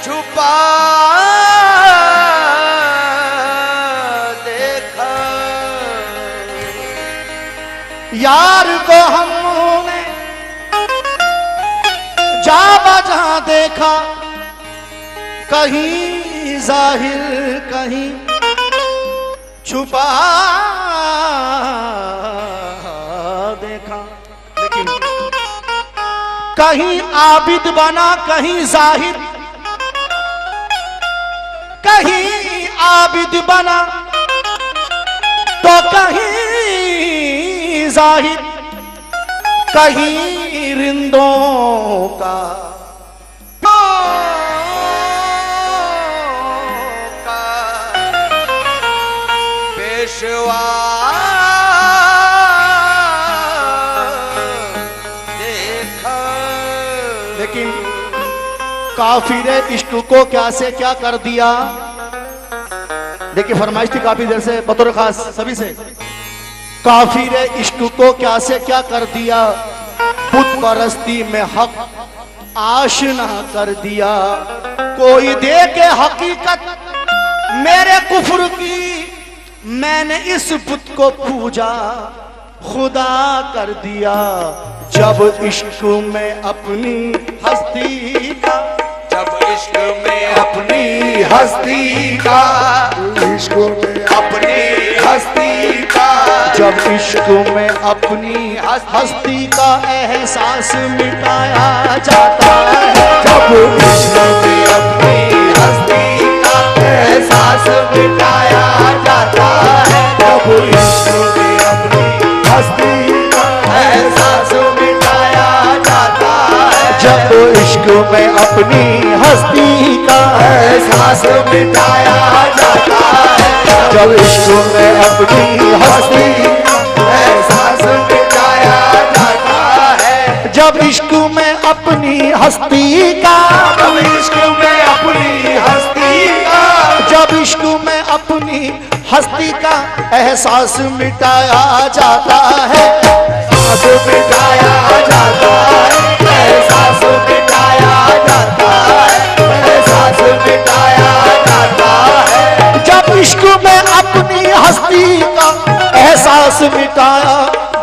छुपा देखा। यार को हमने जा बजा देखा, कहीं जाहिर कहीं छुपा देखा। लेकिन कहीं आबिद बना कहीं जाहिर, कहीं आबिद बना तो कहीं जाहिर, कहीं रिंदों का पेशवा देखा। लेकिन काफिरे इश्क को क्या से क्या कर दिया। देखिए फरमाइश थी काफी देर से बतौर खास सभी से, काफिरे इश्क को क्या से क्या कर दिया, बुत परस्ती में हक आशना कर दिया। कोई दे के हकीकत मेरे कुफ्र की, मैंने इस बुत को पूजा खुदा कर दिया। जब इश्क में अपनी हस्ती का, जब इश्क में अपनी हस्ती का, इश्क में अपनी हस्ती का, जब इश्क में अपनी हस्ती का एहसास मिटाया जाता है। जब इश्क में अपनी हस्ती का एहसास मिटाया जाता है। जब इश्क में अपनी हस्ती का एहसास मिटाया जाता है। जब इश्क में अपनी हस्ती का एहसास मिटाया जाता है। जब इश्क में अपनी हस्ती एहसास मिटाया जाता है। जब इश्क में अपनी हस्ती का, जब इश्क में अपनी हस्ती का, जब इश्क में अपनी हस्ती का एहसास मिटाया जाता है। एहसास मिटाया जाता है। एहसास मिटाया जाता है। एहसास मिटाया जाता है। जब इश्क में अपनी हस्ती का एहसास मिटाया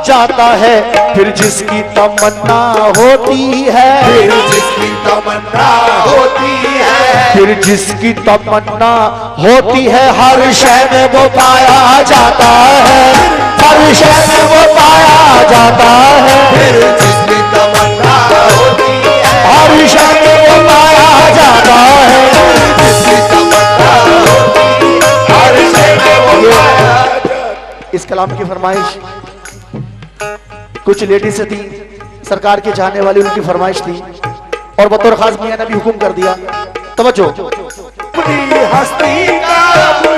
जाता है, फिर जिसकी तमन्ना होती है, फिर जिसकी तमन्ना होती है, फिर जिसकी तमन्ना होती है, हर शय में वो पाया जाता है। हर शय में वो पाया जाता है। फिर जिसकी तमन्ना होती है, हर शय में वो पाया जाता है। जिसकी तमन्ना होती है, हर शय में वो पाया। इस कलाम की फरमाइश कुछ लेडीज से थी, सरकार के चाहने वाली उनकी फरमाइश थी, और बतौर खास मियां ने भी हुक्म कर दिया। तवज्जो। अपनी हस्ती का,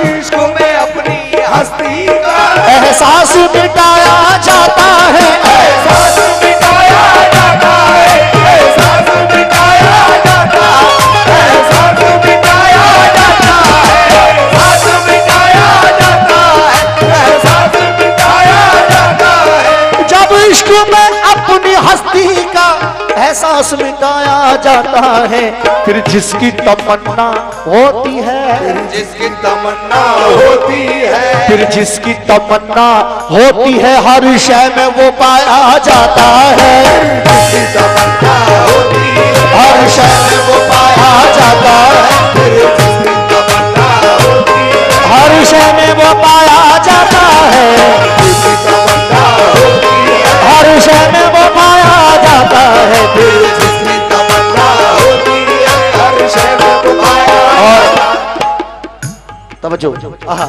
इश्क में अपनी हस्ती का एहसास मिटाया जाता है। एहसास मिटाया जाता है। एहसास मिटाया जाता है। एहसास मिटाया जाता है। एहसास मिटाया जाता है। एहसास मिटाया जाता है। जब इश्क में अपनी हस्ती का एहसास मिटाया जाता है, फिर जिसकी तमन्ना होती है, जिसकी तमन्ना होती है, फिर जिसकी तमन्ना होती है, हर शय में वो पाया जाता है। जिसकी तमन्ना होती है, हर शय में वो पाया जाता है। फिर जिसकी तमन्ना होती है, हर शय में वो पाया जाता है। जिसकी तमन्ना होती है, हर शय में वो पाया जाता है। फिर जिसकी तमन्ना होती है, हर शय में वो पाया। और तवज्जो। आहा।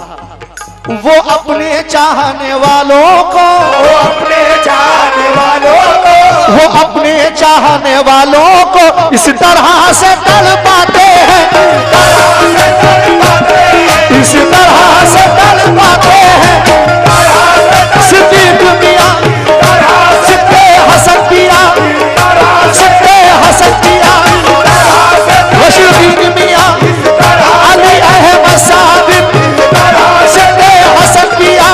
वो अपने चाहने वालों को, वो अपने चाहने वालों को, वो अपने चाहने वालों को इस तरह से तड़ पाते हैं, इस तरह से तड़ पाते हैं। सिद्दीक मियां, सिद्दे हसन मियां, सिद्दे हसन मियां, रशीदीन मियां, अली अहमद साबित, सिद्दे हसन मियां,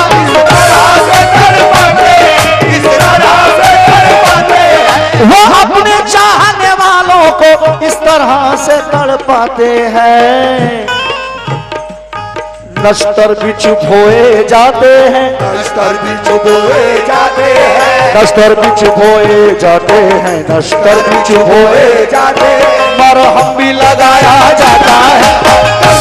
वो अपने चाहने वालों को इस तरह से तड़पाते हैं, नश्तर बिछ बोए जाते हैं, नश्तर बिछ बोए जाते हैं, नश्तर बिछ बोए जाते हैं, नश्तर बिछ बोए जाते हैं, मरहम भी लगाया जाता है,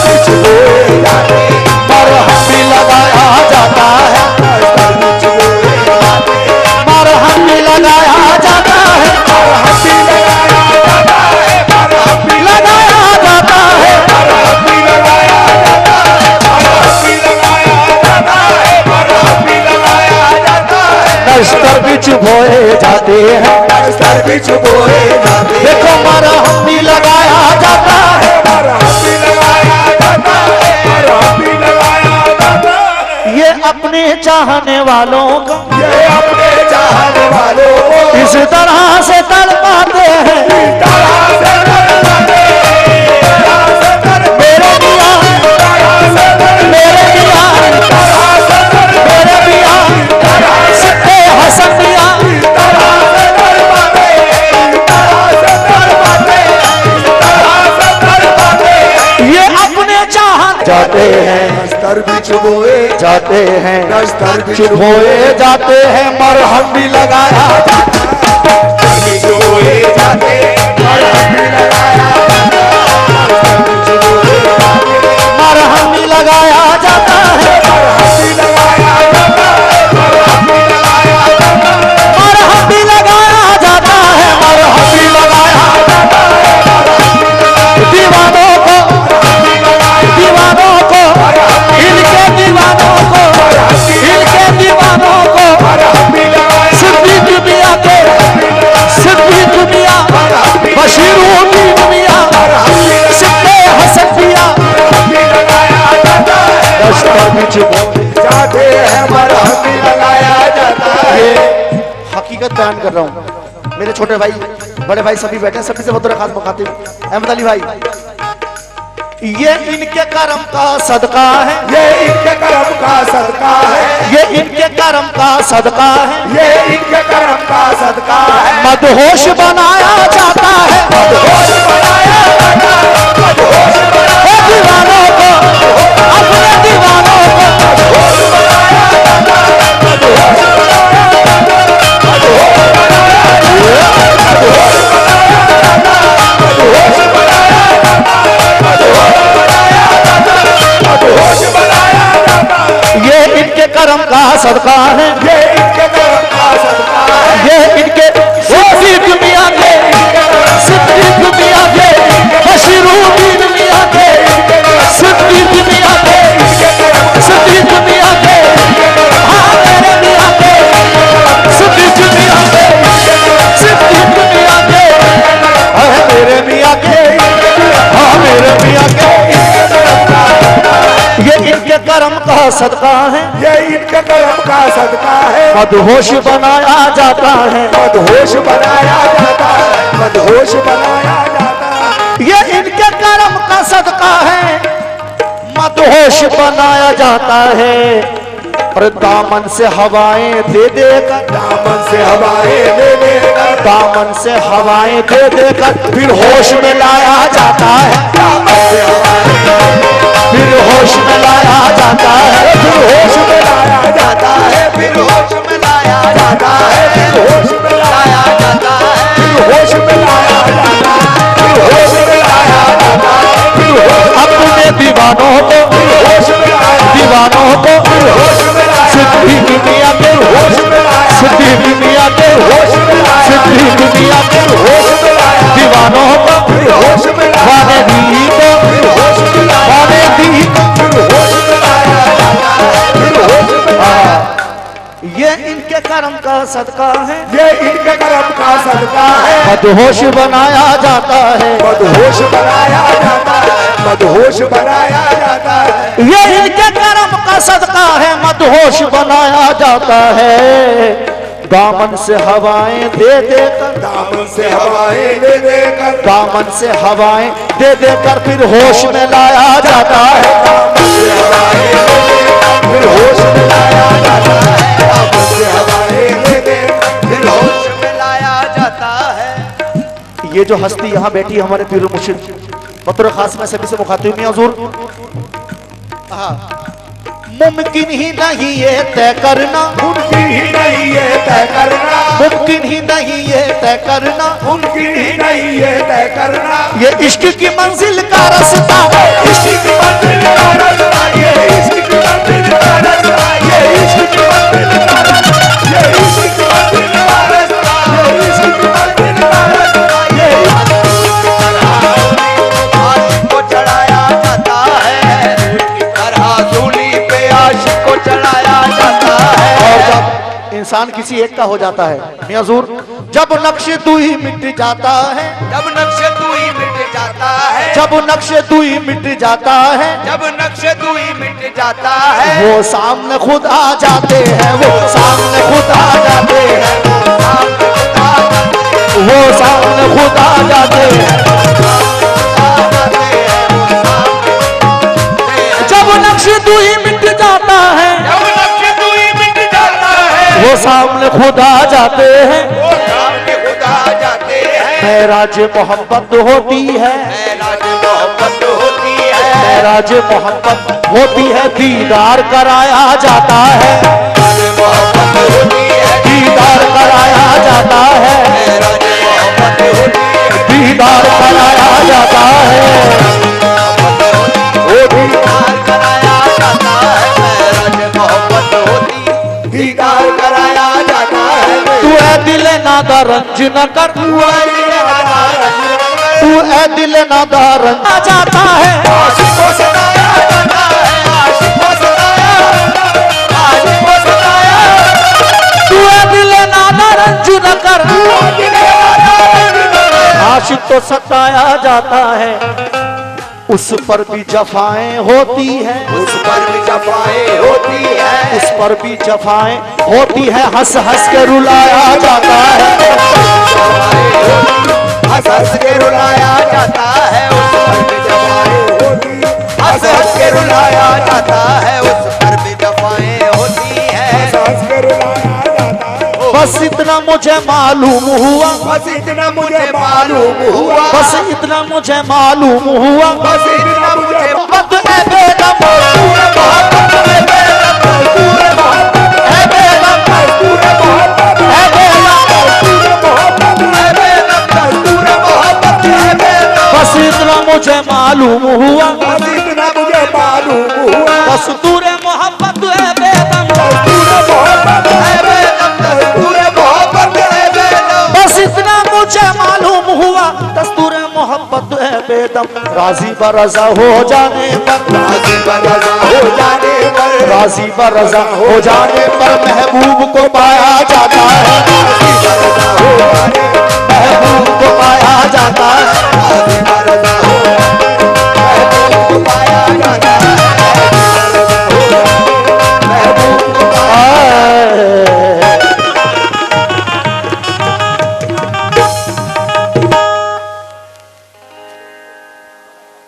बिछ बोए जाते हैं, मरहम भी लगाया जाता है, नश्तर बिछ बोए जाते हैं, मरहम भी लगाया जाता है, मरहम भी लगाया जाता है, मरहम भी लगाया जाता है, मरहम भी लगाया जाता है, मरहम भी लगाया जाता है, मरहम भी लगाया जाता है, नश्तर बिछ बोए जाते हैं, नश्तर बिछ बोए जाते हैं, देखो मरहम भी लगाया जाता है, मरहम भी लगाया जाता है, मरहम भी लगाया जाता है। ये अपने चाहने वालों को ये अपने चाहने वालों को इस तरह से तड़पाते हैं, तरह से तड़पाते हैं, तरह से तड़पाते मेरे मियां, हैं, तरह से तड़पाते मेरे मियां, हैं, तरह से तड़पाते मेरे मियां, सिक्के हसन मियां, हैं, तरह से तड़पाते हैं, तरह से तड़पाते हैं, तरह से तड़पाते हैं। ये अपने चाहने जाते हैं, नश्तर बिछ बोए जाते हैं, नश्तर बिछ बोए जाते हैं, मरहम भी लगाया जाता है, बिछ बोए जाते हैं, मरहम भी लगाया जाता है, नश्तर बिछ बोए जाते हैं, मरहम भी लगाया जाता है, मरहम भी लगाया जाता है, मरहम भी लगाया जाता है, मरहम भी लगाया जाता है, मरहम भी लगाया जाता है, दीवानों को, दीवानों को, इनके दीवानों को, इनके दीवानों को, मरहम भी लगाया सिद्दीक मियां के, सिद्दीक मियां, बशीरुद्दीन मियां, सिक्के हसन मियां, भी लगाया जाता है, नश्तर बिछ बोए जाते हैं, मरहम भी लगाया जाता है। ये हकीकत बयान कर रहा हूँ, मेरे छोटे भाई बड़े भाई सभी बैठे हैं, सभी से बतौर खास मुखातिब अहमद अली भाई, ये इनके कर्म का सदका है, ये इनके कर्म का सदका है, ये इनके कर्म का सदका है, ये इनके कर्म का सदका है, मदहोश बनाया जाता है, मदहोश बनाया जाता है, मदहोश बनाया ओ दीवानों को, अपने दीवानों को, मदहोश बनाया जाता है, मदहोश बनाया जाता है, मदहोश बनाया जाता है, मदहोश बनाया जाता है, मदहोश बनाया जाता है, मदहोश बनाया जाता है, मदहोश बनाया जाता है। ये इनके कर्म का सदका है, ये इनके कर्म का सदका है, ये इनके सिद्दीक मियां के, सिद्दीक मियां के, बशीरुद्दीन मियां के, सिद्दीक मियां के, सिद्दीक मियां के, हाँ मेरे मियां के, सिद्दीक मियां के, सिद्दीक मियां के, हाँ मेरे मियां के, हाँ मेरे मियां के, ये इनके कर्म का सदका है, ये इनके कर्म का सदका है, मदहोश बनाया जाता है, मदहोश बनाया जाता है, मदहोश बनाया जाता है। ये इनके कर्म का सदका है, मदहोश बनाया जाता है, और दामन से हवाएं दे देकर, दामन से हवाएं दे देकर, दामन से हवाएं दे देकर फिर होश में लाया जाता है, दामन से हवाएं फिर होश में लाया जाता है, फिर होश में लाया जाता है, फिर होश में लाया जाता है, फिर होश में लाया जाता है, फिर होश में लाया जाता है, फिर होश में लाया जाता है, फिर होश अपने दीवानों को, फिर होश में लाया, दीवानों को, फिर होश में लाया, सिद्दीक मियां के, होश में लाया, सिद्दीक मियां के, होश में लाया, सिद्दीक मियां के, होश में लाया, दीवानों को, फिर होश में लाया, वाने दी को, फिर होश में लाया, वाने दी को, फिर होश में लाया जाता है, फिर होश में लाया। ये इनके कर्म का सदका है, ये इनके कर्म का सदका है, मदहोश बनाया जाता है, मदहोश बनाया जाता है, मदहोश बनाया जाता है। ये इनके कर्म का सदका है, मदहोश बनाया जाता है, दामन से हवाएं दे देकर, दामन से हवाएं दे देकर, दामन से हवाएं दे देकर फिर होश में लाया जाता है, दामन से हवाएं दे देकर, फिर होश में लाया जाता है, दामन से हवाएं दे देकर, फिर होश में लाया जाता है। ये जो हस्ती यहाँ बैठी है हमारे पीर मुर्शिद बतौर खास मैं सभी से मुखातिब नहीं हुजूर। मुमकिन ही नहीं ये तय करना, मुमकिन ही नहीं ये तय करना, मुमकिन ही नहीं ये तय करना, मुमकिन ही नहीं ये तय करना, ये इश्क की मंजिल का रास्ता है, इश्क की मंजिल का रास्ता, ये इश्क की मंजिल का रास्ता, ये इश्क की मंजिल का रास्ता, ये इश्क की मंजिल का रास्ता, ये इश्क की मंजिल का रास्ता, ये आशिक को चढ़ाया जाता है, की तरह सूली पे आशिक को चढ़ाया जाता है। और जब इंसान किसी एक का हो जाता है मियां हुजूर, जब नक्शे दुई मिट जाता है, जब नक्शे दुई मिट जाता है, जब नक्शे दुई मिट जाता है, जब नक्शे दुई मिट जाता है, वो सामने खुद आ जाते हैं, वो सामने खुद आ जाते हैं, वो सामने खुद आ जाते हैं। जब नक्शे दुई मिट जाता है, जब नक्शे दुई मिट जाता है, वो सामने खुद आ जाते हैं। वो सामने खुद आ जाते हैं। महराज मोहब्बत होती है, महराज मोहब्बत होती है, महराज मोहब्बत होती है, दीदार कराया जाता है, महराज मोहब्बत होती है, दीदार कराया जाता है, महराज मोहब्बत होती है, दीदार कराया जाता है। वो दीदार कराया जाता है, महराज मोहब्बत होती, दीदार कराया जाता है। तू ऐ दिल नादा रंज न कर, तू ऐ दिल नादा रंज आ जाता है। आशिक को सताया जाता है, आशिक को सताया, आशिक को सताया, तू ऐ दिल नादा रंज न कर, आशिक तो सताया जाता है, उस पर भी जफाएं होती है, उस पर भी जफाएं होती है, उस पर भी जफाएं होती है, हंस हंस के रुलाया जाता है, हंस हंस के रुलाया जाता है, उस पर भी जफाएं होती है, हंस हंस के रुलाया जाता है, उस पर भी जफाएं होती है, हंस हंस के रुलाया जाता है। बस इतना मुझे मालूम हुआ, बस इतना मुझे मालूम हुआ, बस इतना मुझे मालूम हुआ, बस इतना मुझे मोहब्बत है बेदम, पूरे मोहब्बत में बेदम, पूरे मोहब्बत है बेदम, पूरे मोहब्बत है बेदम, पूरे मोहब्बत है बेदम, पूरे मोहब्बत है बेदम। बस इतना मुझे मालूम हुआ, बस इतना मुझे मालूम हुआ, बस दूरे मोहब्बत है बेदम, पूरे मोहब्बत है बेदम, पूरे मोहब्बत है बेदम। बस इतना मुझे मालूम हुआ, दस्तूर मोहब्बत है बेदम, राजी बरजा हो जाने पर, राज़ी बरज़ा हो जाने पर, राजी बरजा हो जाने पर महबूब को पाया जाता है, राज़ी बरज़ा हो जाने पर, महबूब को पाया जाता